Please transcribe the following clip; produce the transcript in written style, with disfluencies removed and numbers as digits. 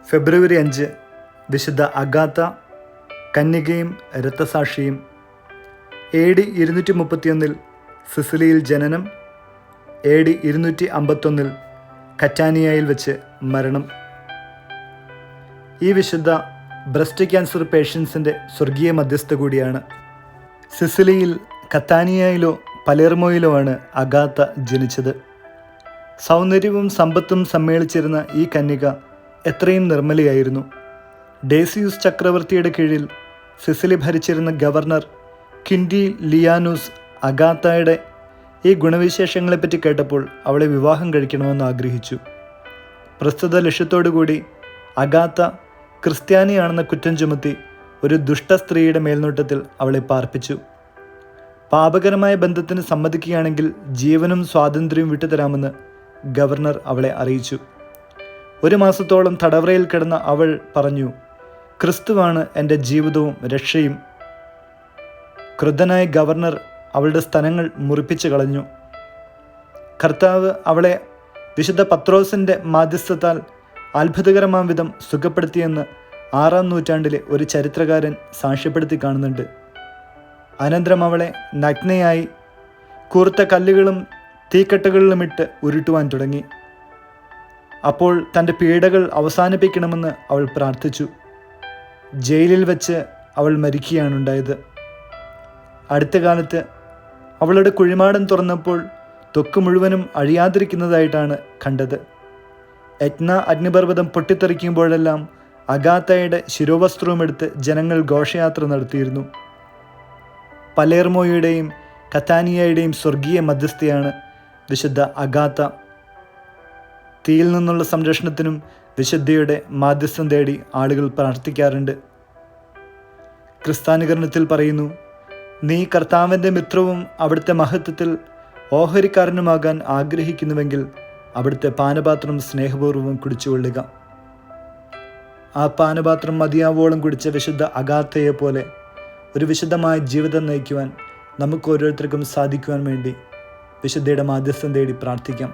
ഫെബ്രുവരി 5 വിശുദ്ധ അഗാത്ത, കന്യകയും രക്തസാക്ഷിയും. AD 231 സിസിലിയിൽ ജനനം. AD 251 കറ്റാനിയയിൽ വെച്ച് മരണം. ഈ വിശുദ്ധ ബ്രസ്റ്റ് ക്യാൻസർ പേഷ്യൻസിൻ്റെ സ്വർഗീയ മധ്യസ്ഥ കൂടിയാണ്. സിസിലിയിൽ കത്താനിയയിലോ പലേർമോയിലോ ആണ് അഗാത്ത ജനിച്ചത്. സൗന്ദര്യവും സമ്പത്തും സമ്മേളിച്ചിരുന്ന ഈ കന്യക എത്രയും നിർമ്മലയായിരുന്നു. ഡേസിയൂസ് ചക്രവർത്തിയുടെ കീഴിൽ സിസിലി ഭരിച്ചിരുന്ന ഗവർണർ ക്വിൻറ്റി ലിയാനൂസ് അഗാത്തയുടെ ഈ ഗുണവിശേഷങ്ങളെപ്പറ്റി കേട്ടപ്പോൾ അവളെ വിവാഹം കഴിക്കണമെന്ന് ആഗ്രഹിച്ചു. പ്രസ്തുത ലക്ഷ്യത്തോടുകൂടി അഗാത്ത ക്രിസ്ത്യാനിയാണെന്ന കുറ്റം ചുമത്തി ഒരു ദുഷ്ട സ്ത്രീയുടെ മേൽനോട്ടത്തിൽ അവളെ പാർപ്പിച്ചു. പാപകരമായ ബന്ധത്തിന് സമ്മതിക്കുകയാണെങ്കിൽ ജീവനും സ്വാതന്ത്ര്യവും വിട്ടുതരാമെന്ന് ഗവർണർ അവളെ അറിയിച്ചു. 1 മാസത്തോളം തടവറയിൽ കിടന്ന അവൾ പറഞ്ഞു, ക്രിസ്തുവാണ് എൻ്റെ ജീവിതവും രക്ഷയും. ക്രുദ്ധനായ ഗവർണർ അവളുടെ സ്തനങ്ങൾ മുറിപ്പിച്ചു കളഞ്ഞു. കർത്താവ് അവളെ വിശുദ്ധ പത്രോസിൻ്റെ മാധ്യസ്ഥത്താൽ അത്ഭുതകരമാം വിധം സുഖപ്പെടുത്തിയെന്ന് 6-ാം നൂറ്റാണ്ടിലെ ഒരു ചരിത്രകാരൻ സാക്ഷ്യപ്പെടുത്തി കാണുന്നുണ്ട്. അനന്തരം അവളെ നഗ്നയായി കൂർത്ത കല്ലുകളും തീക്കട്ടകളിലുമിട്ട് ഉരുട്ടുവാൻ തുടങ്ങി. അപ്പോൾ തൻ്റെ പീഡകൾ അവസാനിപ്പിക്കണമെന്ന് അവൾ പ്രാർത്ഥിച്ചു. ജയിലിൽ വെച്ച് അവൾ മരിക്കുകയാണുണ്ടായത്. അടുത്ത കാലത്ത് അവളുടെ കുഴിമാടം തുറന്നപ്പോൾ ത്വക്ക് മുഴുവനും അഴിയാതിരിക്കുന്നതായിട്ടാണ് കണ്ടത്. എറ്റ്ന അഗ്നിപർവ്വതം പൊട്ടിത്തെറിക്കുമ്പോഴെല്ലാം അഗാത്തയുടെ ശിരോവസ്ത്രവുമെടുത്ത് ജനങ്ങൾ ഘോഷയാത്ര നടത്തിയിരുന്നു. പലേർമോയുടെയും കത്താനിയയുടെയും സ്വർഗീയ മധ്യസ്ഥയാണ് വിശുദ്ധ അഗാത്ത. തീയിൽ നിന്നുള്ള സംരക്ഷണത്തിനും വിശുദ്ധയുടെ മാധ്യസ്ഥം തേടി ആളുകൾ പ്രാർത്ഥിക്കാറുണ്ട്. ക്രിസ്ത്യാനികരണത്തിൽ പറയുന്നു, നീ കർത്താവിൻ്റെ മിത്രവും അവിടുത്തെ മഹത്വത്തിൽ ഓഹരിക്കാരനുമാകാൻ ആഗ്രഹിക്കുന്നുവെങ്കിൽ അവിടുത്തെ പാനപാത്രം സ്നേഹപൂർവ്വം കുടിച്ചുകൊള്ളുക. ആ പാനപാത്രം മതിയാവോളം കുടിച്ച വിശുദ്ധ അഗാത്തയെ പോലെ ഒരു വിശുദ്ധമായ ജീവിതം നയിക്കുവാൻ നമുക്ക് ഓരോരുത്തർക്കും സാധിക്കുവാൻ വേണ്ടി വിശുദ്ധയുടെ മാധ്യസ്ഥം തേടി പ്രാർത്ഥിക്കാം.